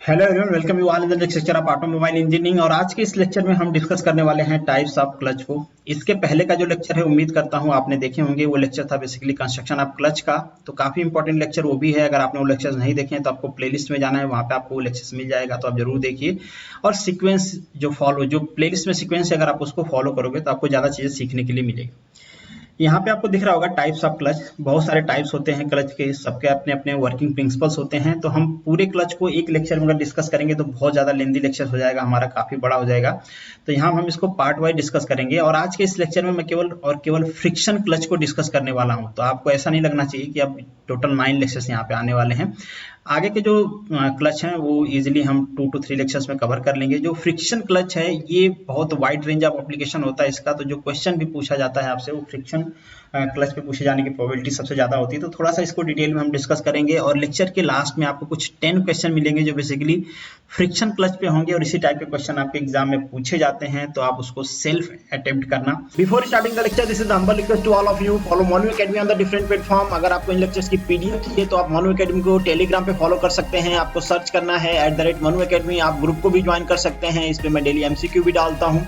Hello everyone, welcome you all in the next lecture of automobile engineering. और आज के इस लेक्चर में हम डिस्कस करने वाले हैं टाइप्स ऑफ क्लच को। इसके पहले का जो लेक्चर है उम्मीद करता हूं आपने देखे होंगे। वो लेक्चर था बेसिकली कंस्ट्रक्शन ऑफ क्लच का, तो काफी इंपॉर्टेंट लेक्चर वो भी है। अगर आपने वो लेक्चर्स नहीं देखे हैं तो आपको प्लेलिस्ट में जाना है, वहां पे आपको वो लेक्चर्स मिल जाएगा, तो आप जरूर देखिए। और सीक्वेंस जो प्लेलिस्ट में सीक्वेंस है, अगर आप उसको फॉलो करोगे तो आपको ज्यादा चीजें सीखने के लिए मिलेगी। यहाँ पे आपको दिख रहा होगा टाइप्स ऑफ क्लच। बहुत सारे टाइप्स होते हैं क्लच के, सबके अपने अपने वर्किंग प्रिंसिपल्स होते हैं। तो हम पूरे क्लच को एक लेक्चर में अगर डिस्कस करेंगे तो बहुत ज्यादा लेंदी लेक्चर हो जाएगा हमारा, काफी बड़ा हो जाएगा। तो यहाँ हम इसको पार्ट वाइज डिस्कस करेंगे। और आज के इस लेक्चर में मैं केवल फ्रिक्शन क्लच को डिस्कस करने वाला हूँ। तो आपको ऐसा नहीं लगना चाहिए कि अब टोटल 9 लेक्चर्स यहाँ पे आने वाले हैं। आगे के जो क्लच हैं वो इजीली हम 2 to 3 लेक्चर्स में कवर कर लेंगे। जो फ्रिक्शन क्लच है ये बहुत वाइड रेंज ऑफ एप्लीकेशन होता है इसका। तो जो क्वेश्चन भी पूछा जाता है आपसे वो फ्रिक्शन क्लच पे पूछे जाने की प्रोबेबिलिटी सबसे ज्यादा होती है। तो थोड़ा सा इसको डिटेल में हम डिस्कस करेंगे। और लेक्चर के लास्ट में आपको कुछ 10 क्वेश्चन मिलेंगे जो बेसिकली फ्रिक्शन क्लच पे होंगे। और इसी टाइप के क्वेश्चन आपके एग्जाम में पूछे जाते हैं, तो आप उसको सेल्फ अटेम्प्ट करना। Before starting the lecture, this is the humble request to all of you, follow Monu academy on the different platform. अगर आपको इन लेक्चर्स की पीडीएफ चाहिए तो आप मोनू एकेडमी को टेलीग्राम पे फॉलो कर सकते हैं। आपको सर्च करना है @मोनू एकेडमी। आप ग्रुप को भी ज्वाइन कर सकते हैं, इस पे मैं डेली एमसीक्यू भी डालता हूँ।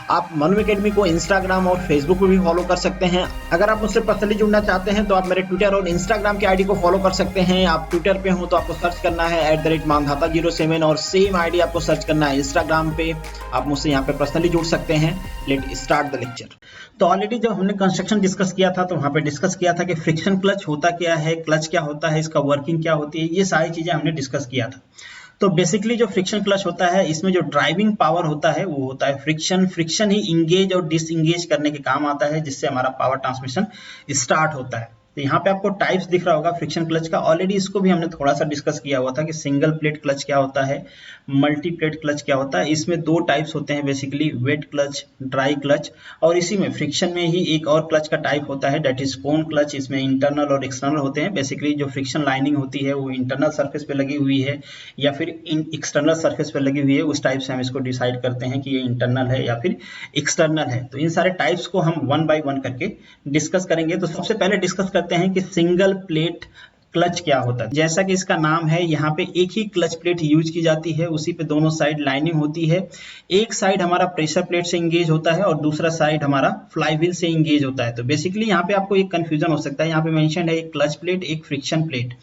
आप मोनू एकेडमी को इंस्टाग्राम और फेसबुक पे भी फॉलो कर सकते हैं। अगर आप मुझसे पर्सनली जुड़ना चाहते हैं तो आप मेरे ट्विटर और इंस्टाग्राम के आईडी को फॉलो कर सकते हैं। आप ट्विटर पे हो तो आपको सर्च करना है @मानधाता07 और सेम आईडी आपको सर्च करना है इंस्टाग्राम पे। आप मुझसे यहाँ पे पर्सनली जुड़ सकते हैं। Let start the lecture. तो ऑलरेडी जब हमने कंस्ट्रक्शन डिस्कस किया था तो वहाँ पे डिस्कस किया था कि फ्रिक्शन क्लच होता क्या है, क्लच क्या होता है, इसका वर्किंग क्या होती है, ये सारी चीजें हमने डिस्कस किया था। तो बेसिकली जो फ्रिक्शन क्लच होता है इसमें जो ड्राइविंग पावर होता है वो होता है फ्रिक्शन। फ्रिक्शन ही इंगेज और डिसएंगेज करने के काम आता है, जिससे हमारा पावर ट्रांसमिशन स्टार्ट होता है। तो यहाँ पे आपको टाइप्स दिख रहा होगा फ्रिक्शन क्लच का। ऑलरेडी इसको भी हमने थोड़ा सा डिस्कस किया हुआ था कि सिंगल प्लेट क्लच क्या होता है, मल्टी प्लेट क्लच क्या होता है। इसमें 2 टाइप्स होते हैं basically, wet clutch, dry clutch. और इसी में फ्रिक्शन में ही एक और क्लच का टाइप होता है, दैट इज कोन क्लच। इसमें इंटरनल और एक्सटर्नल होते हैं। बेसिकली जो फ्रिक्शन लाइनिंग होती है वो इंटरनल सरफेस पे लगी हुई है या फिर एक्सटर्नल सरफेस पे लगी हुई है, उस टाइप से हम इसको डिसाइड करते हैं कि ये इंटरनल है या फिर एक्सटर्नल है। तो इन सारे टाइप्स को हम 1 by 1 करके डिस्कस करेंगे। तो सबसे पहले डिस्कस करते हैं कि सिंगल प्लेट क्लच क्या होता है। जैसा कि इसका नाम है, यहाँ पे एक ही क्लच प्लेट यूज की जाती है, उसी पे दोनों साइड लाइनिंग होती है। एक साइड हमारा प्रेशर प्लेट से इंगेज होता है और दूसरा साइड हमारा फ्लाईव्हील से इंगेज होता है। तो बेसिकली यहाँ पे आपको एक कंफ्यूजन हो सकता है, यहाँ पे मेंशन है एक क्लच प्लेट एक फ्रिक्शन प्लेट।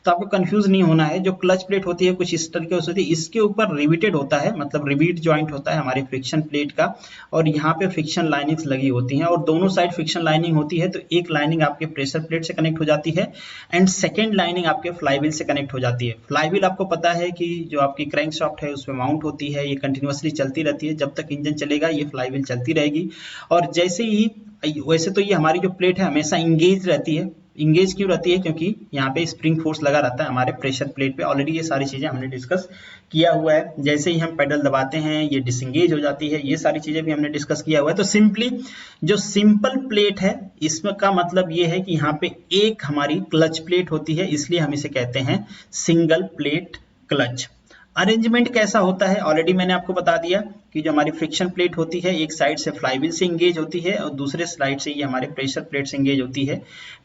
तो आपको कंफ्यूज नहीं होना है। जो क्लच प्लेट होती है कुछ इस तरह की होती है, इसके ऊपर रिवेटेड होता है, मतलब रिवेट जॉइंट होता है हमारी फ्रिक्शन प्लेट का, और यहाँ पे फ्रिक्शन लाइनिंग्स लगी होती हैं और दोनों साइड फ्रिक्शन लाइनिंग होती है। तो एक लाइनिंग आपके प्रेशर प्लेट से कनेक्ट हो जाती है एंड सेकेंड लाइनिंग आपके फ्लाईव्हील से कनेक्ट हो जाती है। फ्लाईव्हील आपको पता है कि जो आपकी क्रैंकशाफ्ट है उसमें माउंट होती है, ये कंटिन्यूअसली चलती रहती है। जब तक इंजन चलेगा ये फ्लाईव्हील चलती रहेगी। और जैसे ही, वैसे तो ये हमारी जो प्लेट है हमेशा इंगेज रहती है। इंगेज क्यों रहती है? क्योंकि यहाँ पे स्प्रिंग फोर्स लगा रहता है हमारे प्रेशर प्लेट पे। ऑलरेडी ये सारी चीजें हमने डिस्कस किया हुआ है। जैसे ही हम पेडल दबाते हैं ये डिसंगेज हो जाती है, ये सारी चीजें भी हमने डिस्कस किया हुआ है। तो सिंपली जो सिंपल प्लेट है इसमें का मतलब ये है कि यहाँ पे एक हमारी क्लच प्लेट होती है, इसलिए हम इसे कहते हैं सिंगल प्लेट क्लच। अरेंजमेंट कैसा होता है ऑलरेडी मैंने आपको बता दिया कि जो हमारी फ्रिक्शन प्लेट होती है एक साइड से फ्लाईव्हील से इंगेज होती है और दूसरे साइड से ये हमारे प्रेशर प्लेट से इंगेज होती है।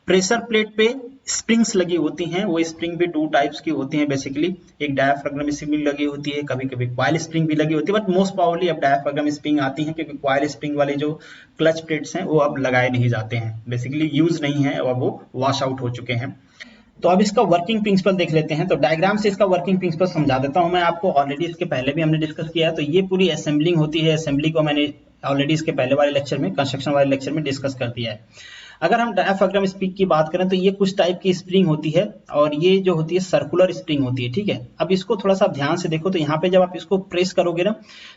प्रेशर प्लेट पे स्प्रिंग्स लगी होती हैं। वो स्प्रिंग भी 2 टाइप्स की होती हैं बेसिकली, एक डायाफ्रागम स्प्रिंग लगी होती है, कभी कभी कॉइल स्प्रिंग भी लगी होती है, बट मोस्ट प्रोबेबली अब डायाफ्रागम स्प्रिंग आती है क्योंकि कॉइल स्प्रिंग वाले जो क्लच प्लेट्स हैं वो अब लगाए नहीं जाते हैं, बेसिकली यूज नहीं है और वो वॉश आउट हो चुके हैं। तो अब इसका वर्किंग प्रिंसिपल देख लेते हैं। तो डायग्राम से इसका वर्किंग प्रिंसिपल समझा देता हूं मैं आपको। ऑलरेडी इसके पहले भी हमने डिस्कस किया है। तो ये पूरी असेंबलिंग होती है। असेंबली को मैंने ऑलरेडी इसके पहले वाले लेक्चर में, कंस्ट्रक्शन वाले लेक्चर में डिस्कस कर दिया है। अगर हम डायाफ्रागम स्प्रिंग की बात करें तो ये कुछ टाइप की स्प्रिंग होती है और ये जो होती है सर्कुलर स्प्रिंग होती है, ठीक है। अब इसको थोड़ा सा ध्यान से देखो। तो यहाँ पे जब आप इसको प्रेस करोगे ना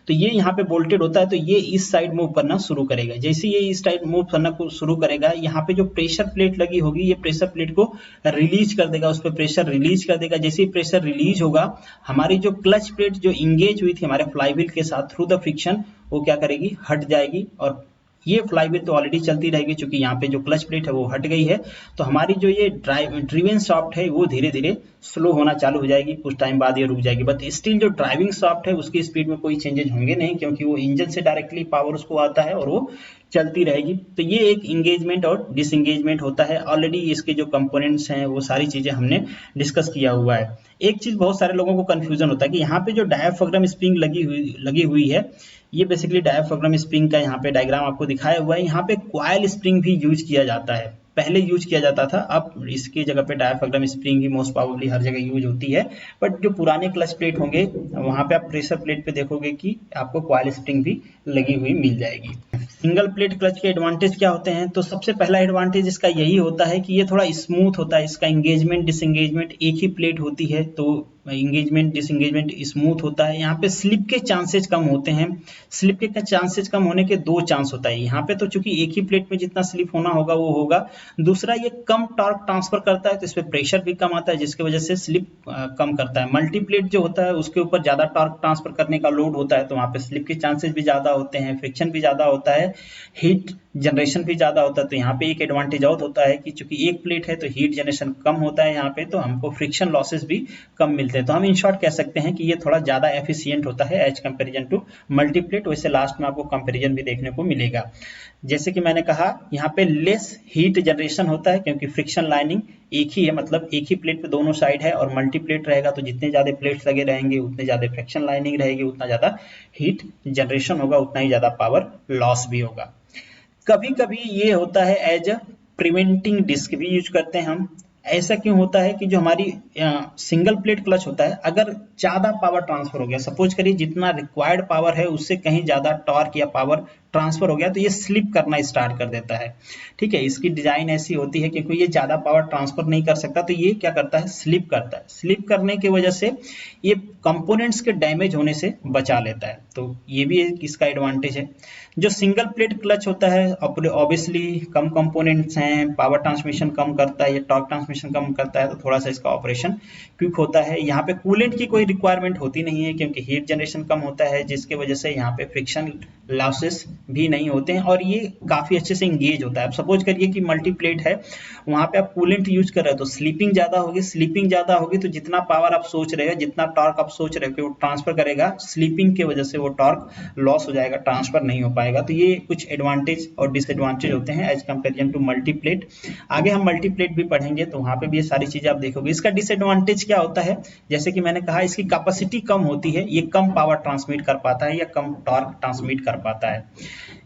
तो ये यहाँ पे बोल्टेड होता है, तो ये इस साइड मूव करना शुरू करेगा। जैसे ये इस साइड मूव करना शुरू करेगा, यहाँ पे जो प्रेशर प्लेट लगी होगी ये प्रेशर प्लेट को रिलीज कर देगा, उस पर प्रेशर रिलीज कर देगा। जैसे ही प्रेशर रिलीज होगा, हमारी जो क्लच प्लेट जो इंगेज हुई थी हमारे फ्लाईव्हील के साथ थ्रू द फ्रिक्शन, वो क्या करेगी, हट जाएगी। और ये फ्लाईव्हील तो ऑलरेडी चलती रहेगी क्योंकि यहाँ पे जो क्लच प्लेट है वो हट गई है। तो हमारी जो ये ड्राइविंग शाफ्ट है वो धीरे धीरे स्लो होना चालू हो जाएगी, कुछ टाइम बाद ये रुक जाएगी। बट स्टिल जो ड्राइविंग शाफ्ट है उसकी स्पीड में कोई चेंजेस होंगे नहीं, क्योंकि वो इंजन से डायरेक्टली पावर उसको आता है और वो चलती रहेगी। तो ये एक इंगेजमेंट और डिसएंगेजमेंट होता है। ऑलरेडी इसके जो कंपोनेंट्स हैं वो सारी चीजें हमने डिस्कस किया हुआ है। एक चीज बहुत सारे लोगों को कंफ्यूजन होता है कि यहाँ पे जो डायाफ्राम स्प्रिंग लगी हुई है, ये बेसिकली डायाफ्राम स्प्रिंग का यहाँ पे डायग्राम आपको दिखाया हुआ है। यहाँ पे कॉइल स्प्रिंग भी यूज किया जाता है, पहले यूज किया जाता था, अब इसकी जगह पे डायाफ्राम स्प्रिंग ही मोस्ट प्रोबेबली हर जगह यूज होती है। बट जो पुराने क्लच प्लेट होंगे वहां पे आप प्रेशर प्लेट पे देखोगे कि आपको कॉइल स्प्रिंग भी लगी हुई मिल जाएगी। सिंगल प्लेट क्लच के एडवांटेज क्या होते हैं? तो सबसे पहला एडवांटेज इसका यही होता है कि ये थोड़ा स्मूथ होता है, इसका इंगेजमेंट डिसएंगेजमेंट एक ही प्लेट होती है, तो इंगेजमेंट डिसएंगेजमेंट स्मूथ होता है। यहाँ पे स्लिप के चांसेस कम होते हैं। स्लिप के चांसेस कम होने के दो चांस होता है यहाँ पे, तो चूंकि एक ही प्लेट में जितना स्लिप होना होगा वो होगा। दूसरा, ये कम टॉर्क ट्रांसफर करता है, तो इस पे प्रेशर भी कम आता है, जिसकी वजह से स्लिप कम करता है। मल्टी प्लेट जो होता है उसके ऊपर ज्यादा टॉर्क ट्रांसफर करने का लोड होता है, तो वहां पे स्लिप के चांसेस भी ज्यादा होते हैं, फ्रिक्शन भी ज्यादा होता है, हीट जनरेशन भी ज्यादा होता है। तो यहाँ पे एक एडवांटेज और होता है कि चूंकि एक प्लेट है तो हीट जनरेशन कम होता है यहाँ पे, तो हमको फ्रिक्शन लॉसेस भी कम मिलते हैं। तो हम इन शॉर्ट कह सकते हैं कि ये थोड़ा ज्यादा एफिशिएंट होता है as comparison to multi plate. वैसे लास्ट में आपको कंपेरिजन भी देखने को मिलेगा। जैसे कि मैंने कहा, यहाँ पे लेस हीट जनरेशन होता है क्योंकि फ्रिक्शन लाइनिंग एक ही है, मतलब एक ही प्लेट पे दोनों साइड है। और मल्टी प्लेट रहेगा तो जितने ज्यादा प्लेट्स लगे रहेंगे उतने ज्यादा फ्रिक्शन लाइनिंग रहेगी, उतना ज्यादा हीट जनरेशन होगा, उतना ही ज्यादा पावर लॉस भी होगा। कभी कभी ये होता है एज अ प्रिवेंटिंग डिस्क भी यूज करते हैं हम। ऐसा क्यों होता है कि जो हमारी सिंगल प्लेट क्लच होता है, अगर ज्यादा पावर ट्रांसफर हो गया, सपोज करिए जितना रिक्वायर्ड पावर है उससे कहीं ज्यादा टॉर्क या पावर ट्रांसफर हो गया, तो ये स्लिप करना स्टार्ट कर देता है। ठीक है, इसकी डिजाइन ऐसी होती है क्योंकि ये ज्यादा पावर ट्रांसफर नहीं कर सकता, तो ये क्या करता है, स्लिप करता है। स्लिप करने की वजह से ये कंपोनेंट्स के डैमेज होने से बचा लेता है, तो ये भी एक इसका एडवांटेज है। जो सिंगल प्लेट क्लच होता है ऑब्वियसली कम कंपोनेंट्स हैं, पावर ट्रांसमिशन कम करता है, ये टॉर्क ट्रांसमिशन कम करता है, तो थोड़ा सा इसका ऑपरेशन क्विक होता है। यहाँ पे कूलेंट की कोई रिक्वायरमेंट होती नहीं है क्योंकि हीट जनरेशन कम होता है, जिसके वजह से यहाँ पे फ्रिक्शन लॉसेस भी नहीं होते हैं और ये काफी अच्छे से इंगेज होता है। अब सपोज करिए कि मल्टी प्लेट है, वहां पे आप कूलेंट यूज कर रहे हो तो स्लीपिंग ज्यादा होगी। स्लीपिंग ज्यादा होगी तो जितना पावर आप सोच रहे हो, जितना टॉर्क आप सोच रहे हो कि वो ट्रांसफर करेगा, स्लीपिंग की वजह से वो टॉर्क लॉस हो जाएगा, ट्रांसफर नहीं हो पाएगा। तो ये कुछ एडवांटेज और डिसएडवांटेज होते हैं as comparison to multi plate. आगे हम मल्टी प्लेट भी पढ़ेंगे तो वहां पे भी ये सारी चीजें आप देखोगे। इसका डिसएडवांटेज क्या होता है, जैसे कि मैंने कहा इसकी कैपेसिटी कम होती है, ये कम पावर ट्रांसमिट कर पाता है या कम टॉर्क ट्रांसमिट कर पाता है।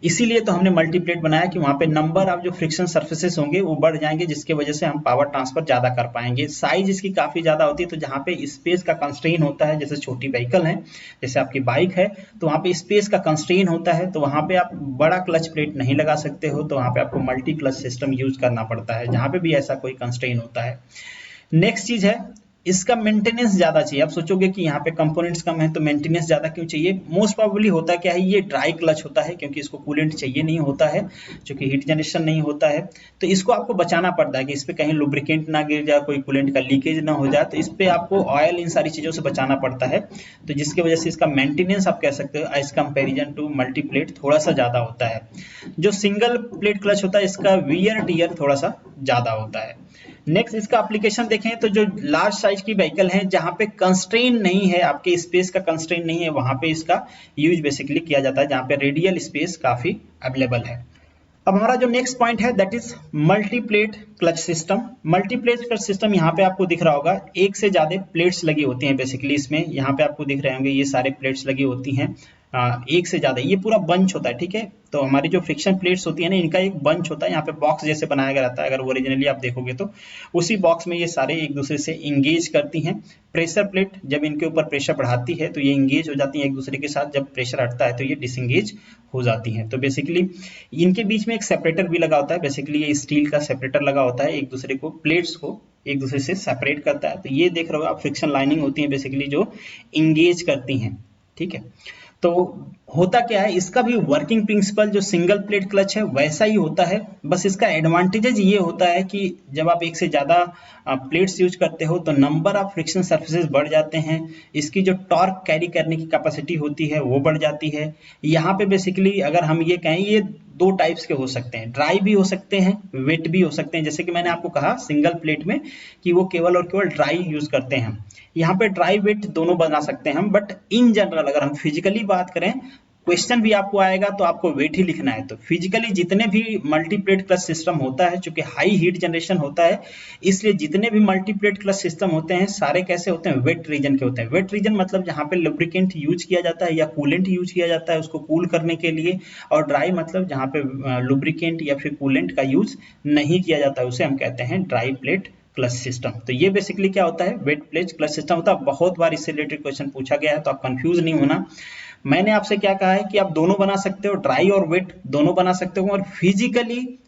इसीलिए तो हमने मल्टी प्लेट बनाया कि वहां पे नंबर ऑफ जो फ्रिक्शन सर्फेसेस होंगे वो बढ़ जाएंगे, जिसकी वजह से हम पावर ट्रांसफर ज्यादा कर पाएंगे। साइज इसकी काफी ज्यादा होती है, तो जहां पे स्पेस का कंस्ट्रेन होता है, जैसे छोटी व्हीकल है, जैसे आपकी बाइक है, तो वहां पे स्पेस का कंस्ट्रेन होता है, तो वहां पे आप बड़ा क्लच प्लेट नहीं लगा सकते हो, तो वहां पे आपको मल्टी क्लच सिस्टम यूज करना पड़ता है जहां पे भी ऐसा कोई कंस्ट्रेन होता है। नेक्स्ट चीज है, इसका मेंटेनेंस ज्यादा चाहिए। आप सोचोगे कि यहाँ पे कंपोनेंट्स कम है तो मेंटेनेंस ज्यादा क्यों चाहिए? मोस्ट प्रोबेबली होता क्या है, ये ड्राई क्लच होता है क्योंकि इसको कूलेंट चाहिए नहीं होता है, क्योंकि हीट जनरेशन नहीं होता है, तो इसको आपको बचाना पड़ता है कि इस पे कहीं लुब्रिकेंट ना गिर जाए, कोई कूलेंट का लीकेज ना हो जाए, तो इस पे आपको ऑयल इन सारी चीजों से बचाना पड़ता है। तो जिसकी वजह से इसका मेंटेनेंस आप कह सकते हो as comparison to multi plate थोड़ा सा ज्यादा होता है। जो सिंगल प्लेट क्लच होता है इसका वियर टियर थोड़ा सा ज्यादा होता है। नेक्स्ट इसका एप्लीकेशन देखें तो जो लार्ज साइज की व्हीकल है जहां पे कंस्ट्रेन नहीं है, आपके स्पेस का कंस्ट्रेन नहीं है, वहां पे इसका यूज बेसिकली किया जाता है जहां पे रेडियल स्पेस काफी अवेलेबल है। अब हमारा जो नेक्स्ट पॉइंट है that is multi plate clutch system. Multi plate clutch system यहाँ पे आपको दिख रहा होगा, एक से ज्यादा प्लेट्स लगी होती हैं बेसिकली इसमें। यहाँ पे आपको दिख रहे होंगे ये सारे प्लेट्स लगी होती हैं, एक से ज्यादा, ये पूरा बंच होता है। ठीक है, तो हमारी जो फ्रिक्शन प्लेट्स होती है ना, इनका एक बंच होता है, यहाँ पे बॉक्स जैसे बनाया गया रहता है। अगर ओरिजिनली आप देखोगे तो उसी बॉक्स में ये सारे एक दूसरे से इंगेज करती हैं। प्रेशर प्लेट जब इनके ऊपर प्रेशर बढ़ाती है तो ये इंगेज हो जाती है एक दूसरे के साथ, जब प्रेशर हटता है तो ये डिसंगेज हो जाती हैं। तो बेसिकली इनके बीच में एक सेपरेटर भी लगा होता है, बेसिकली ये स्टील का सेपरेटर लगा होता है, एक दूसरे को प्लेट्स को एक दूसरे से सेपरेट करता है। तो ये देख रहे हो आप, फ्रिक्शन लाइनिंग होती है बेसिकली जो इंगेज करती हैं। ठीक है, तो होता क्या है, इसका भी वर्किंग प्रिंसिपल जो सिंगल प्लेट क्लच है वैसा ही होता है, बस इसका एडवांटेजेस ये होता है कि जब आप एक से ज्यादा प्लेट्स यूज करते हो तो नंबर ऑफ फ्रिक्शन सर्फेसेस बढ़ जाते हैं, इसकी जो टॉर्क कैरी करने की कैपेसिटी होती है वो बढ़ जाती है। यहाँ पे बेसिकली अगर हम ये कहें, ये दो टाइप्स के हो सकते हैं, ड्राई भी हो सकते हैं, वेट भी हो सकते हैं। जैसे कि मैंने आपको कहा सिंगल प्लेट में कि वो केवल और केवल ड्राई यूज करते हैं, यहाँ पे ड्राई वेट दोनों बना सकते हैं हम। बट इन जनरल अगर हम फिजिकली बात करें क्वेश्चन भी आपको आएगा तो आपको वेट ही लिखना है। तो फिजिकली जितने भी मल्टीप्लेट क्लच सिस्टम होता है, चूंकि हाई हीट जनरेशन होता है, इसलिए जितने भी मल्टीप्लेट क्लच सिस्टम होते हैं सारे कैसे होते हैं, वेट रीजन के होते हैं। वेट रीजन मतलब जहाँ पे लुब्रिकेंट यूज किया जाता है या कूलेंट यूज किया जाता है उसको कूल करने के लिए, और ड्राई मतलब जहाँ पे लुब्रिकेंट या फिर कूलेंट का यूज नहीं किया जाता है, उसे हम कहते हैं ड्राई प्लेट क्लच सिस्टम। तो ये बेसिकली क्या होता है, वेट प्लेट क्लच सिस्टम होता है। बहुत बार इससे रिलेटेड क्वेश्चन पूछा गया है, तो आप कंफ्यूज नहीं होना। मैंने आपसे क्या कहा है कि आप दोनों बना सकते हो, ड्राई और वेट दोनों बना सकते हो, और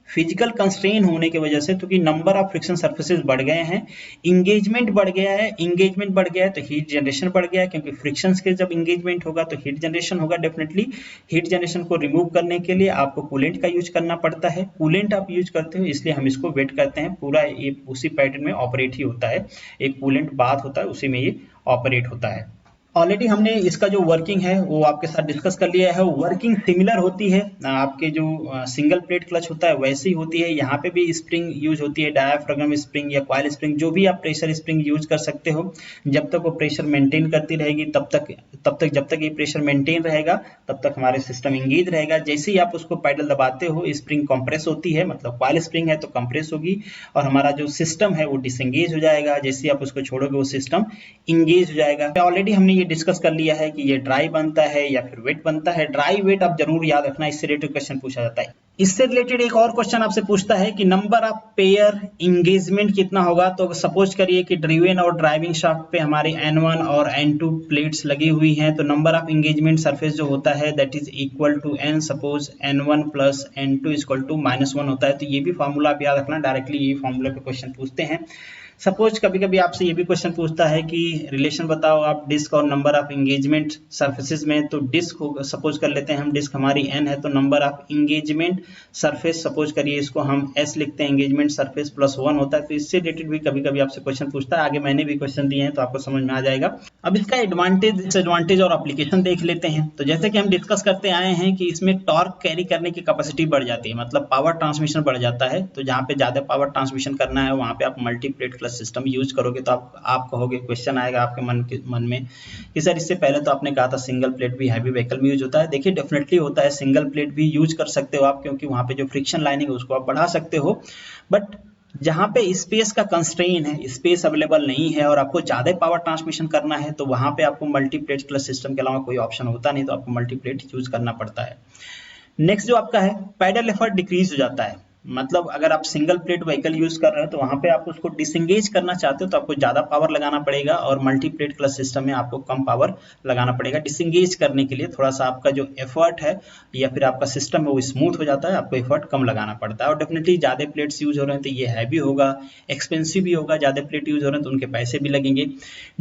फिजिकल कंस्ट्रेन होने की वजह से, क्योंकि नंबर ऑफ फ्रिक्शन सर्फेसेस बढ़ गए हैं, इंगेजमेंट बढ़ गया है तो हीट जनरेशन बढ़ गया है, क्योंकि फ्रिक्शंस के जब इंगेजमेंट होगा तो हीट जनरेशन होगा। डेफिनेटली हीट जनरेशन को रिमूव करने के लिए आपको कूलेंट का यूज करना पड़ता है। कूलेंट आप यूज करते हो इसलिए हम इसको वेट करते हैं। पूरा ये उसी पैटर्न में ऑपरेट ही होता है, एक कूलेंट बाथ होता है उसी में ये ऑपरेट होता है। ऑलरेडी हमने इसका जो वर्किंग है वो आपके साथ डिस्कस कर लिया है। वर्किंग सिमिलर होती है, आपके जो सिंगल प्लेट क्लच होता है वैसी ही होती है। यहाँ पे भी स्प्रिंग यूज होती है, डायाफ्रागम स्प्रिंग या कॉइल स्प्रिंग, जो भी आप प्रेशर स्प्रिंग यूज कर सकते हो। जब तक वो प्रेशर मेंटेन करती रहेगी तब तक जब तक ये प्रेशर मेंटेन रहेगा तब तक हमारे सिस्टम इंगेज रहेगा। जैसे ही आप उसको पैडल दबाते हो स्प्रिंग कंप्रेस होती है, मतलब कॉइल स्प्रिंग है तो कंप्रेस होगी और हमारा जो सिस्टम है वो डिसएंगेज हो जाएगा। जैसे ही आप उसको छोड़ोगे वो सिस्टम इंगेज हो जाएगा। ऑलरेडी हमने डिस्कस कर लिया है कि ये ड्राई बनता है या फिर वेट बनता है। ड्राई वेट आप जरूर याद रखना, इससे रिलेटेड क्वेश्चन पूछा जाता है। इससे रिलेटेड एक और क्वेश्चन आपसे पूछता है कि नंबर ऑफ पेयर इंगेजमेंट कितना होगा। तो सपोज करिए कि ड्रिवेन और ड्राइविंग शाफ्ट पे हमारे N1 और N2 प्लेट्स लगी हुई हैं, तो नंबर ऑफ इंगेजमेंट सरफेस जो होता है that is equal to N। Suppose N1 plus N2 equal to -1 होता है। तो ये भी फॉर्मूला आप याद रखना, डायरेक्टली ये फॉर्मूला पे क्वेश्चन पूछते हैं। सपोज कभी कभी आपसे ये भी क्वेश्चन पूछता है कि रिलेशन बताओ आप डिस्क और नंबर ऑफ इंगेजमेंट सरफेसेस में। तो डिस्क होगा, सपोज कर लेते हैं हम, डिस्क हमारी n है, तो number of engagement surface suppose करिए इसको हम s लिखते हैं, इंगेजमेंट सरफेस +1 होता है। तो इससे रिलेटेड भी कभी कभी आपसे क्वेश्चन पूछता है। आगे मैंने भी क्वेश्चन दिए हैं तो आपको समझ में आ जाएगा। अब इसका एडवांटेज डिसएडवांटेज और एप्लीकेशन देख लेते हैं। तो जैसे कि हम डिस्कस करते आए हैं कि इसमें टॉर्क कैरी करने की कैपेसिटी बढ़ जाती है, मतलब पावर ट्रांसमिशन बढ़ जाता है। तो जहाँ पे ज्यादा पावर ट्रांसमिशन करना है वहाँ पे आप मल्टीप्लेट क्लच सिस्टम यूज करोगे। तो आप कहोगे, क्वेश्चन आएगा आपके मन में कि सर इससे पहले तो आपने कहा था सिंगल प्लेट भी हैवी व्हीकल में यूज होता है। देखिए डेफिनेटली होता है, सिंगल प्लेट भी यूज कर सकते हो आप, क्योंकि वहाँ पे जो फ्रिक्शन लाइनिंग है उसको आप बढ़ा सकते हो। बट जहाँ पे स्पेस का कंस्ट्रेन है, स्पेस अवेलेबल नहीं है और आपको ज्यादा पावर ट्रांसमिशन करना है, तो वहाँ पे आपको मल्टीप्लेट क्लच सिस्टम के अलावा कोई ऑप्शन होता नहीं, तो आपको मल्टीप्लेट यूज करना पड़ता है। नेक्स्ट जो आपका है, पैडल एफर्ट डिक्रीज हो जाता है। मतलब अगर आप सिंगल प्लेट व्हीकल यूज कर रहे हो तो वहां पे आप उसको डिसएंगेज करना चाहते हो तो आपको ज्यादा पावर लगाना पड़ेगा, और मल्टीप्लेट क्लच सिस्टम में आपको कम पावर लगाना पड़ेगा। डिसएंगेज करने के लिए थोड़ा सा आपका जो एफर्ट है या फिर आपका सिस्टम है वो स्मूथ हो जाता है, आपको एफर्ट कम लगाना पड़ता है। और डेफिनेटली ज्यादा प्लेट्स यूज हो रहे हैं तो ये हैवी होगा, एक्सपेंसिव भी होगा। ज्यादा प्लेट यूज हो रहे हैं तो उनके पैसे भी लगेंगे।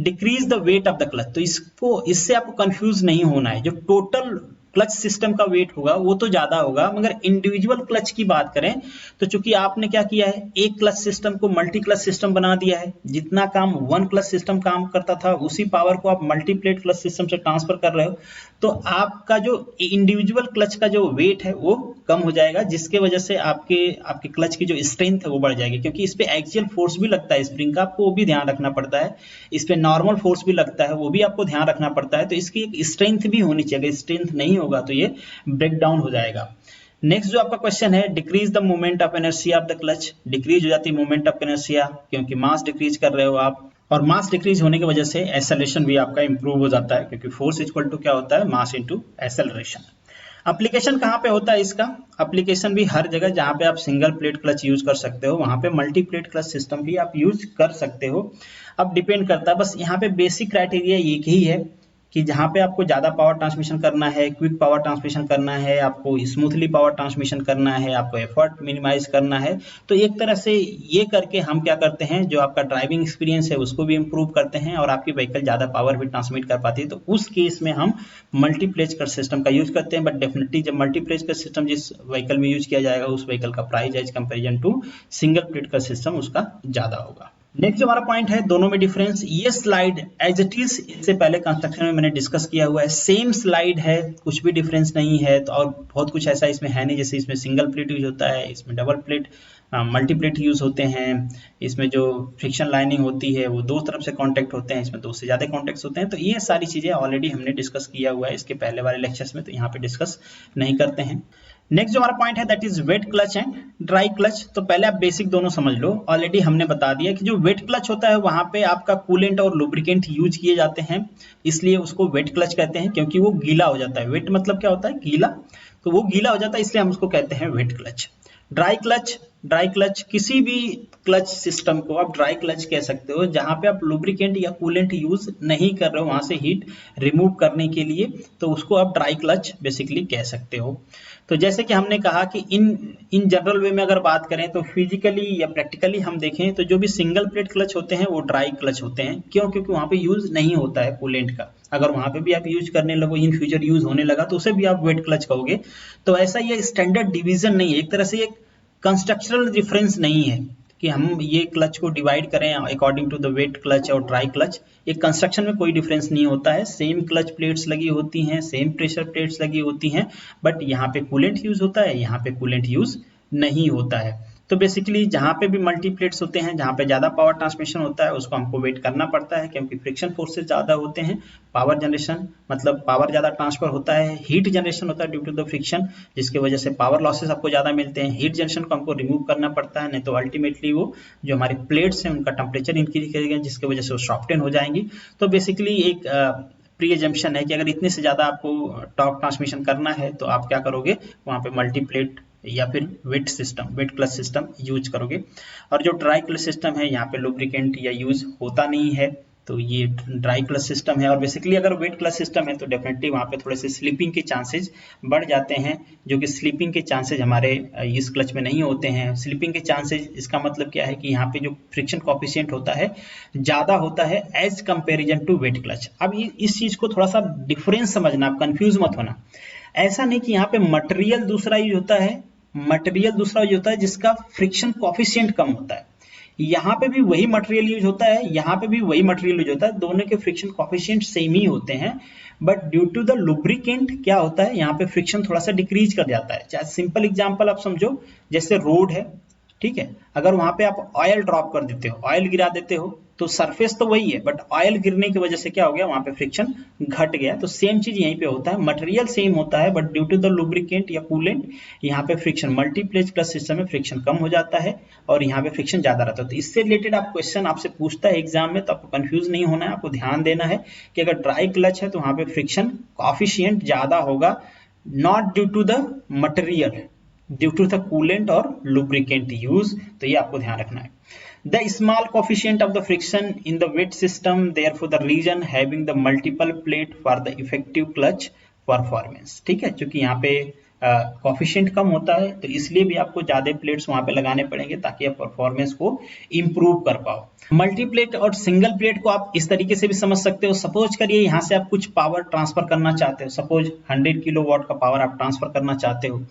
Decrease the weight of the clutch, तो इससे आपको कंफ्यूज नहीं होना है। जो टोटल क्लच सिस्टम का वेट होगा वो तो ज्यादा होगा, मगर इंडिविजुअल क्लच की बात करें तो चूंकि आपने क्या किया है, एक क्लच सिस्टम को मल्टी क्लच सिस्टम बना दिया है। जितना काम वन क्लच सिस्टम काम करता था उसी पावर को आप मल्टीप्लेट क्लच सिस्टम से ट्रांसफर कर रहे हो, तो आपका जो इंडिविजुअल क्लच का जो वेट है वो कम हो जाएगा, जिसके वजह से आपके क्लच की जो स्ट्रेंथ है वो बढ़ जाएगी। क्योंकि इस पे एक्सियल फोर्स भी लगता है स्प्रिंग का, आपको वो भी ध्यान रखना पड़ता है। इस पे नॉर्मल फोर्स भी लगता है, वो भी आपको ध्यान रखना पड़ता है। तो इसकी एक स्ट्रेंथ भी होनी चाहिए, अगर स्ट्रेंथ नहीं होगा तो ये ब्रेक डाउन हो जाएगा। नेक्स्ट जो आपका क्वेश्चन है, decrease the moment of inertia of the clutch. Decrease हो जाती है मोमेंट ऑफ इनर्शिया, क्योंकि मास डिक्रीज कर रहे हो आप, और मास डिक्रीज होने की वजह से एक्सेलरेशन भी आपका इंप्रूव हो जाता है, क्योंकि फोर्स इक्वल टू क्या होता है, मास इनटू एक्सेलरेशन। एप्लीकेशन कहाँ पे होता है इसका? एप्लीकेशन भी हर जगह जहाँ पे आप सिंगल प्लेट क्लच यूज कर सकते हो वहाँ पे मल्टी प्लेट क्लच सिस्टम भी आप यूज कर सकते हो। अब डिपेंड करता है, बस यहाँ पे बेसिक क्राइटेरिया एक ही है कि जहाँ पे आपको ज्यादा पावर ट्रांसमिशन करना है, क्विक पावर ट्रांसमिशन करना है, आपको स्मूथली पावर ट्रांसमिशन करना है, आपको एफर्ट मिनिमाइज करना है, तो एक तरह से ये करके हम क्या करते हैं, जो आपका ड्राइविंग एक्सपीरियंस है उसको भी इंप्रूव करते हैं और आपकी व्हीकल ज्यादा पावर भी ट्रांसमिट कर पाती है। तो उस केस में हम मल्टीप्लेट क्लच सिस्टम का यूज करते हैं। बट डेफिनेटली जब मल्टीप्लेट क्लच सिस्टम जिस व्हीकल में यूज किया जाएगा उस व्हीकल का price as comparison to single plate clutch system उसका ज्यादा होगा। नेक्स्ट हमारा पॉइंट है दोनों में डिफरेंस। ये स्लाइड एज इट इज इससे पहले कंस्ट्रक्शन में मैंने डिस्कस किया हुआ है, सेम स्लाइड है, कुछ भी डिफरेंस नहीं है। तो और बहुत कुछ ऐसा इसमें है नहीं, जैसे इसमें सिंगल प्लेट यूज होता है, इसमें डबल प्लेट मल्टीप्लेट यूज होते हैं, इसमें जो फ्रिक्शन लाइनिंग होती है वो दो तरफ से कांटेक्ट होते हैं, इसमें दो से ज़्यादा कॉन्टेक्ट्स होते हैं। तो ये सारी चीज़ें ऑलरेडी हमने डिस्कस किया हुआ है इसके पहले वाले लेक्चर्स में, तो यहाँ पे डिस्कस नहीं करते हैं। नेक्स्ट जो हमारा पॉइंट है that is wet clutch and dry clutch. तो पहले आप बेसिक दोनों समझ लो, ऑलरेडी हमने बता दिया कि जो वेट क्लच होता है वहां पे आपका कूलेंट और लुब्रिकेंट यूज किए जाते हैं, इसलिए उसको वेट क्लच कहते हैं, क्योंकि वो गीला हो जाता है। वेट मतलब क्या होता है? गीला, तो वो गीला हो जाता है, इसलिए हम उसको कहते हैं वेट क्लच। ड्राई क्लच किसी भी क्लच सिस्टम को आप ड्राई क्लच कह सकते हो जहां पे आप लुब्रिकेंट या कूलेंट यूज नहीं कर रहे हो, वहां से हीट रिमूव करने के लिए, तो उसको आप ड्राई क्लच बेसिकली कह सकते हो। तो जैसे कि हमने कहा कि इन जनरल वे में अगर बात करें तो फिजिकली या प्रैक्टिकली हम देखें तो जो भी सिंगल प्लेट क्लच होते हैं वो ड्राई क्लच होते हैं। क्यों? क्योंकि वहां पे यूज नहीं होता है कूलेंट का। अगर वहां पे भी आप यूज करने लगो, इन फ्यूचर यूज होने लगा, तो उसे भी आप वेट क्लच कहोगे। तो ऐसा ये स्टैंडर्ड डिवीजन नहीं है, एक तरह से एक कंस्ट्रक्चरल डिफरेंस नहीं है कि हम ये क्लच को डिवाइड करें according to the wet clutch और ड्राई क्लच। एक कंस्ट्रक्शन में कोई डिफरेंस नहीं होता है, सेम क्लच प्लेट्स लगी होती हैं, सेम प्रेशर प्लेट्स लगी होती हैं, बट यहाँ पे कूलेंट यूज होता है, यहाँ पे कूलेंट यूज नहीं होता है। तो बेसिकली जहाँ पे भी मल्टीप्लेट्स होते हैं, जहाँ पे ज़्यादा पावर ट्रांसमिशन होता है, उसको हमको वेट करना पड़ता है, क्योंकि फ्रिक्शन फोर्सेस ज़्यादा होते हैं। पावर जनरेशन मतलब पावर ज़्यादा ट्रांसफर होता है, हीट जनरेशन होता है ड्यू टू द फ्रिक्शन, जिसकी वजह से पावर लॉसेस आपको ज़्यादा मिलते हैं। हीट जनरेशन को हमको रिमूव करना पड़ता है, नहीं तो अल्टीमेटली वो जो हमारे प्लेट्स हैं उनका टेम्परेचर इंक्रीज करेगा, जिसकी वजह से वो सॉफ्टन हो जाएंगी। तो बेसिकली एक प्री एजम्पशन है कि अगर इतने से ज़्यादा आपको टॉर्क ट्रांसमिशन करना है तो आप क्या करोगे, वहाँ पे मल्टीप्लेट या फिर वेट क्लच सिस्टम यूज करोगे। और जो ड्राई क्लच सिस्टम है, यहाँ पे लुब्रिकेंट या यूज होता नहीं है, तो ये ड्राई क्लच सिस्टम है। और बेसिकली अगर वेट क्लच सिस्टम है तो डेफिनेटली वहाँ पे थोड़े से स्लिपिंग के चांसेस बढ़ जाते हैं, जो कि स्लिपिंग के चांसेस हमारे इस क्लच में नहीं होते हैं। स्लिपिंग के चांसेस इसका मतलब क्या है कि यहाँ पे जो फ्रिक्शन कोफिशिएंट होता है ज़्यादा होता है as comparison to wet clutch. अब इस चीज़ को थोड़ा सा डिफरेंस समझना, आप कंफ्यूज मत होना। ऐसा नहीं कि यहाँ पे मटेरियल दूसरा यूज होता है, मटेरियल दूसरा यूज होता है जिसका फ्रिक्शन कोफिशिएंट कम होता है। यहाँ पे भी वही मटेरियल यूज होता है, यहाँ पे भी वही मटेरियल यूज होता है, दोनों के फ्रिक्शन कोफिशिएंट सेम ही होते हैं, but due to the lubricant क्या होता है, यहाँ पे फ्रिक्शन थोड़ा सा डिक्रीज कर जाता है। चाहे सिंपल एग्जांपल आप समझो, जैसे रोड है, ठीक है, अगर वहां पे आप ऑयल ड्रॉप कर देते हो, ऑयल गिरा देते हो, तो सरफेस तो वही है, बट ऑयल गिरने की वजह से क्या हो गया, वहां पे फ्रिक्शन घट गया। तो सेम चीज यहीं पे होता है, मटेरियल सेम होता है, but due to the lubricant या कूलेंट यहाँ पे फ्रिक्शन, मल्टीप्लेट क्लच सिस्टम में फ्रिक्शन कम हो जाता है और यहाँ पे फ्रिक्शन ज्यादा रहता है। तो इससे रिलेटेड आप क्वेश्चन आपसे पूछता है एग्जाम में, तो आपको कंफ्यूज नहीं होना है, आपको ध्यान देना है कि अगर ड्राई क्लच है तो वहां पे फ्रिक्शन कोफिशिएंट ज्यादा होगा, not due to the material, due to the coolant और लुब्रिकेंट यूज। तो ये आपको ध्यान रखना है। The small coefficient of the friction in the wet system, therefore the region having the multiple plate for the effective clutch performance। ठीक है, क्योंकि यहाँ पे कोफिशिएंट कम होता है, तो इसलिए भी आपको ज्यादा प्लेट्स वहां पे लगाने पड़ेंगे ताकि आप परफॉर्मेंस को इंप्रूव कर पाओ। मल्टीप्लेट और सिंगल प्लेट को आप इस तरीके से भी समझ सकते हो। सपोज करिए यहाँ से आप कुछ पावर ट्रांसफर करना चाहते हो, सपोज 100 किलोवाट का पावर आप ट्रांसफर करना चाहते हो।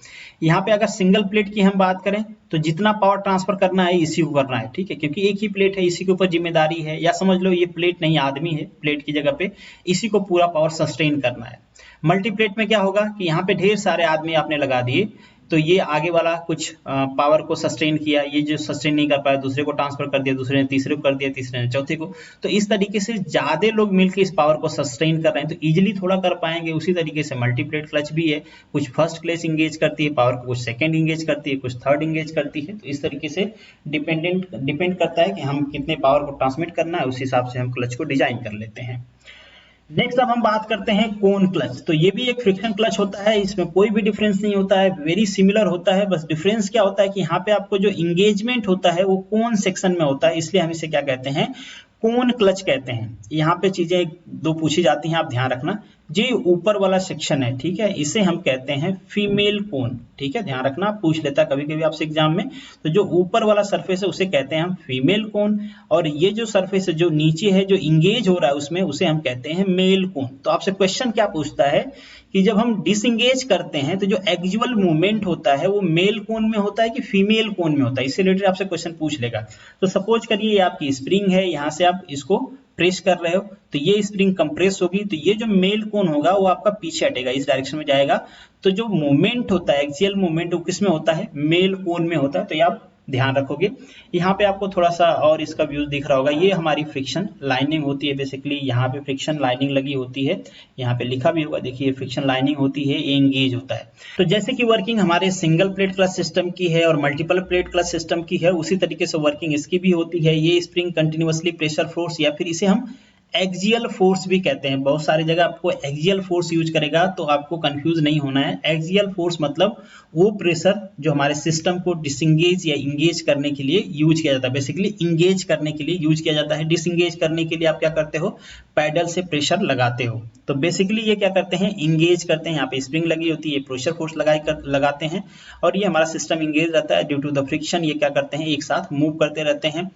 यहाँ पे अगर सिंगल प्लेट की हम बात करें तो जितना पावर ट्रांसफर करना है इसी को करना है, ठीक है, क्योंकि एक ही प्लेट है, इसी के ऊपर जिम्मेदारी है, या समझ लो ये प्लेट नहीं आदमी है, प्लेट की जगह पे इसी को पूरा पावर सस्टेन करना है। मल्टीप्लेट में क्या होगा कि यहाँ पे ढेर सारे आदमी आपने लगा दिए, तो ये आगे वाला कुछ पावर को सस्टेन किया, ये जो सस्टेन नहीं कर पाया दूसरे को ट्रांसफर कर दिया, दूसरे ने तीसरे को कर दिया, तीसरे ने चौथे को। तो इस तरीके से ज्यादा लोग मिलकर इस पावर को सस्टेन कर रहे हैं, तो इजीली थोड़ा कर पाएंगे। उसी तरीके से मल्टीप्लेट क्लच भी है, कुछ फर्स्ट क्लच इंगेज करती है पावर को, कुछ सेकंड इंगेज करती है, कुछ थर्ड इंगेज करती है। तो इस तरीके से डिपेंड करता है कि हम कितने पावर को ट्रांसमिट करना है, उस हिसाब से हम क्लच को डिजाइन कर लेते हैं। नेक्स्ट अब हम बात करते हैं कोन क्लच। तो ये भी एक फ्रिक्शन क्लच होता है, इसमें कोई भी डिफरेंस नहीं होता है, वेरी सिमिलर होता है। बस डिफरेंस क्या होता है कि यहाँ पे आपको जो इंगेजमेंट होता है वो कोन सेक्शन में होता है, इसलिए हम इसे क्या कहते हैं, कोन क्लच कहते हैं। यहाँ पे चीजें दो पूछी जाती हैं, आप ध्यान रखना। जो ऊपर वाला सेक्शन है, ठीक है, इसे हम कहते हैं फीमेल कोन, ठीक है, ध्यान रखना, पूछ लेता कभी कभी आपसे एग्जाम में। तो जो ऊपर वाला सरफेस है उसे कहते हैं हम फीमेल कोन, और ये जो सरफेस है जो नीचे है, जो इंगेज हो रहा है उसमें, उसे हम कहते हैं मेल कोन। तो आपसे क्वेश्चन क्या पूछता है कि जब हम डिसंगेज करते हैं तो जो एक्चुअल मूवमेंट होता है वो मेल कोन में होता है कि फीमेल कोन में होता है, इससे रिलेटेड आपसे क्वेश्चन पूछ लेगा। तो सपोज करिए ये आपकी स्प्रिंग है, यहाँ से आप इसको प्रेस कर रहे हो, तो ये स्प्रिंग कंप्रेस होगी, तो ये जो मेल कोन होगा वो आपका पीछे हटेगा, इस डायरेक्शन में जाएगा। तो जो मूवमेंट होता है, एक्सियल मूवमेंट, वो किस में होता है, मेल कोन में होता है। तो ये आप ध्यान रखोगे। यहाँ पे आपको थोड़ा सा और इसका व्यूज दिख रहा होगा, ये हमारी फ्रिक्शन लाइनिंग होती है बेसिकली, यहाँ पे फ्रिक्शन लाइनिंग लगी होती है, यहाँ पे लिखा भी होगा देखिए फ्रिक्शन लाइनिंग होती है, ये एंगेज होता है। तो जैसे कि वर्किंग हमारे सिंगल प्लेट क्लच सिस्टम की है और मल्टीपल प्लेट क्लच सिस्टम की है, उसी तरीके से वर्किंग इसकी भी होती है। ये स्प्रिंग कंटिन्यूअसली प्रेशर फोर्स या फिर इसे हम एक्सियल फोर्स भी कहते हैं, बहुत सारी जगह आपको एक्सियल फोर्स यूज करेगा तो आपको कंफ्यूज नहीं होना है। एक्सियल फोर्स मतलब वो प्रेशर जो हमारे सिस्टम को डिसंगेज या इंगेज करने के लिए यूज किया जाता है, बेसिकली इंगेज करने के लिए यूज किया जाता है। डिसंगेज करने के लिए आप क्या करते हो, पैडल से प्रेशर लगाते हो। तो बेसिकली ये क्या करते हैं, इंगेज करते हैं। यहाँ पे स्प्रिंग लगी होती है, प्रेशर फोर्स लगाते हैं और ये हमारा सिस्टम इंगेज रहता है ड्यू टू द फ्रिक्शन। ये क्या करते हैं, एक साथ मूव करते रहते हैं।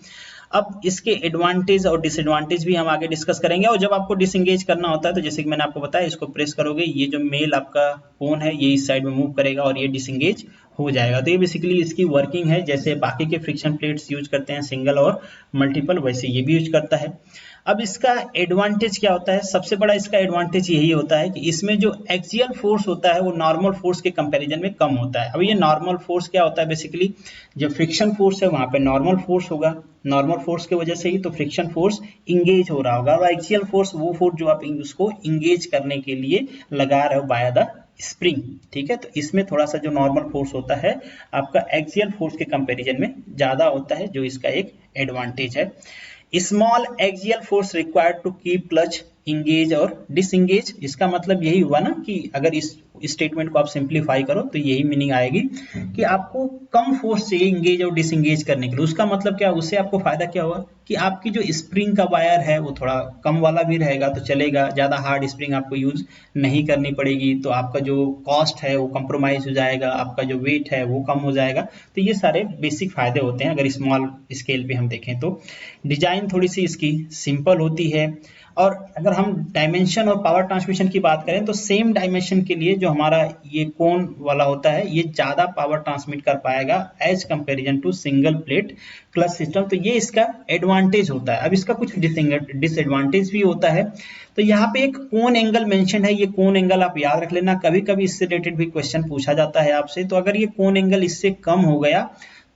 अब इसके एडवांटेज और डिसएडवांटेज भी हम आगे डिस्कस करेंगे। और जब आपको डिसएंगेज करना होता है तो जैसे कि मैंने आपको बताया, इसको प्रेस करोगे, ये जो मेल आपका कोन है ये इस साइड में मूव करेगा और ये डिसएंगेज हो जाएगा। तो ये बेसिकली इसकी वर्किंग है। जैसे बाकी के फ्रिक्शन प्लेट्स यूज करते हैं सिंगल और मल्टीपल, वैसे ये भी यूज करता है। अब इसका एडवांटेज क्या होता है, सबसे बड़ा इसका एडवांटेज यही होता है कि इसमें जो एक्सियल फोर्स होता है वो नॉर्मल फोर्स के कंपैरिजन में कम होता है। अब ये नॉर्मल फोर्स क्या होता है, बेसिकली जो फ्रिक्शन फोर्स है वहां पे नॉर्मल फोर्स होगा, नॉर्मल फोर्स की वजह से ही तो फ्रिक्शन फोर्स इंगेज हो रहा होगा। और एक्सियल फोर्स वो फोर्स जो आप उसको इंगेज करने के लिए लगा रहे हो बाय द स्प्रिंग, ठीक है। तो इसमें थोड़ा सा जो नॉर्मल फोर्स होता है आपका एक्सियल फोर्स के कंपैरिजन में ज्यादा होता है, जो इसका एक एडवांटेज है। Small axial force required to keep clutch engage और डिसएंगेज, इसका मतलब यही हुआ ना कि अगर इस स्टेटमेंट को आप सिंप्लीफाई करो तो यही मीनिंग आएगी कि आपको कम फोर्स चाहिए इंगेज और डिसएंगेज करने के लिए। उसका मतलब क्या, उससे आपको फायदा क्या हुआ कि आपकी जो स्प्रिंग का वायर है वो थोड़ा कम वाला भी रहेगा तो चलेगा, ज्यादा हार्ड स्प्रिंग आपको यूज नहीं करनी पड़ेगी, तो आपका जो कॉस्ट है वो कंप्रोमाइज हो जाएगा, आपका जो वेट है वो कम हो जाएगा। तो ये सारे बेसिक फायदे होते हैं अगर स्मॉल स्केल पे हम देखें तो। डिजाइन थोड़ी सी इसकी सिंपल होती है। और अगर हम डायमेंशन और पावर ट्रांसमिशन की बात करें तो सेम डायमेंशन के लिए जो हमारा ये कोन वाला होता है ये ज्यादा पावर ट्रांसमिट कर पाएगा as comparison to single plate clutch system. तो ये इसका एडवांटेज होता है। अब इसका कुछ डिसएडवांटेज भी होता है। तो यहाँ पे एक कोन एंगल मेंशन है, ये कोन एंगल आप याद रख लेना, कभी कभी इससे रिलेटेड भी क्वेश्चन पूछा जाता है आपसे। तो अगर ये कोन एंगल इससे कम हो गया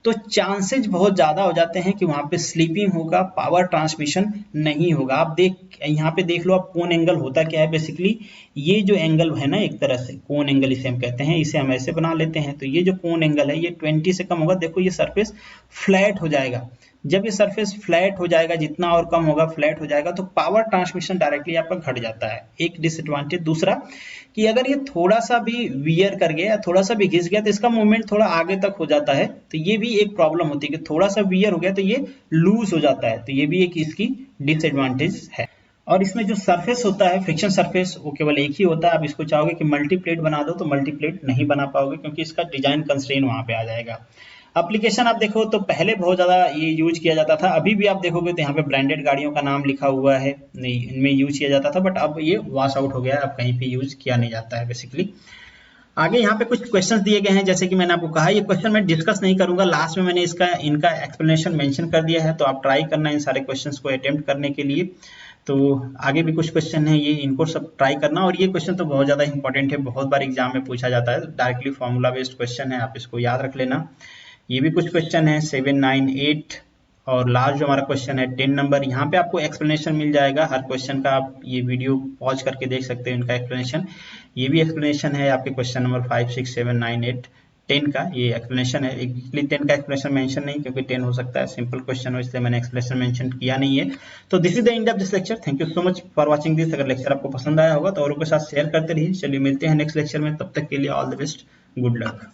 तो चांसेस बहुत ज्यादा हो जाते हैं कि वहां पे स्लीपिंग होगा, पावर ट्रांसमिशन नहीं होगा। आप यहाँ पे देख लो आप, कोन एंगल होता क्या है, बेसिकली ये जो एंगल है ना, एक तरह से कोन एंगल इसे हम कहते हैं, इसे हम ऐसे बना लेते हैं। तो ये जो कोन एंगल है ये 20 से कम होगा, देखो ये सरफेस फ्लैट हो जाएगा। जब ये सरफेस फ्लैट हो जाएगा, जितना और कम होगा फ्लैट हो जाएगा, तो पावर ट्रांसमिशन डायरेक्टली आपका घट जाता है, एक डिसएडवांटेज। दूसरा कि अगर ये थोड़ा सा भी वियर कर गया, थोड़ा सा भी घिस गया तो इसका मूवमेंट थोड़ा आगे तक हो जाता है। तो ये भी एक प्रॉब्लम होती है कि थोड़ा सा वियर हो गया तो ये लूज हो जाता है। तो ये भी एक इसकी डिसएडवांटेज है। और इसमें जो सरफेस होता है फ्रिक्शन सरफेस वो केवल एक ही होता है। आप इसको चाहोगे कि मल्टीप्लेट बना दो तो मल्टीप्लेट नहीं बना पाओगे, क्योंकि इसका डिजाइन कंस्ट्रेंट वहां पे आ जाएगा। एप्लीकेशन आप देखो तो पहले बहुत ज्यादा ये यूज किया जाता था, अभी भी आप देखोगे तो यहाँ पे ब्रांडेड गाड़ियों का नाम लिखा हुआ है, नहीं इनमें यूज किया जाता था, बट अब ये वॉश आउट हो गया है, अब कहीं पे यूज किया नहीं जाता है बेसिकली। आगे यहाँ पे कुछ क्वेश्चंस दिए गए हैं, जैसे कि मैंने आपको कहा ये क्वेश्चन मैं डिस्कस नहीं करूंगा, लास्ट में मैंने इनका एक्सप्लेनेशन मेंशन कर दिया है, तो आप ट्राई करना इन सारे क्वेश्चंस को अटेम्प्ट करने के लिए। तो आगे भी कुछ क्वेश्चन है, ये इनको सब ट्राई करना। और ये क्वेश्चन तो बहुत ज्यादा इंपॉर्टेंट है, बहुत बार एग्जाम में पूछा जाता है, डायरेक्टली फॉर्मूला बेस्ड क्वेश्चन है, आप इसको याद रख लेना। ये भी कुछ क्वेश्चन है 7, 9, 8 और लास्ट जो हमारा क्वेश्चन है 10 नंबर, यहाँ पे आपको एक्सप्लेनेशन मिल जाएगा हर क्वेश्चन का, आप ये वीडियो पॉज करके देख सकते हैं इनका एक्सप्लेनेशन। ये भी एक्सप्लेनेशन है आपके क्वेश्चन नंबर 5, 6, 7, 9, 8, 10 का ये एक्सप्लेनेशन है। एक्चुअली 10 का एक्सप्लेनेशन मेंशन नहीं, क्योंकि 10 हो सकता है सिंपल क्वेश्चन हो, इसलिए मैंने एक्सप्लेनेशन मेंशन किया नहीं है। तो this is the end of this lecture. Thank you so much for watching this. अगर लेक्चर आपको पसंद आया होगा तो औरों के साथ शेयर करते रहिए। चलिए मिलते हैं नेक्स्ट लेक्चर में, तब तक के लिए all the best, good luck.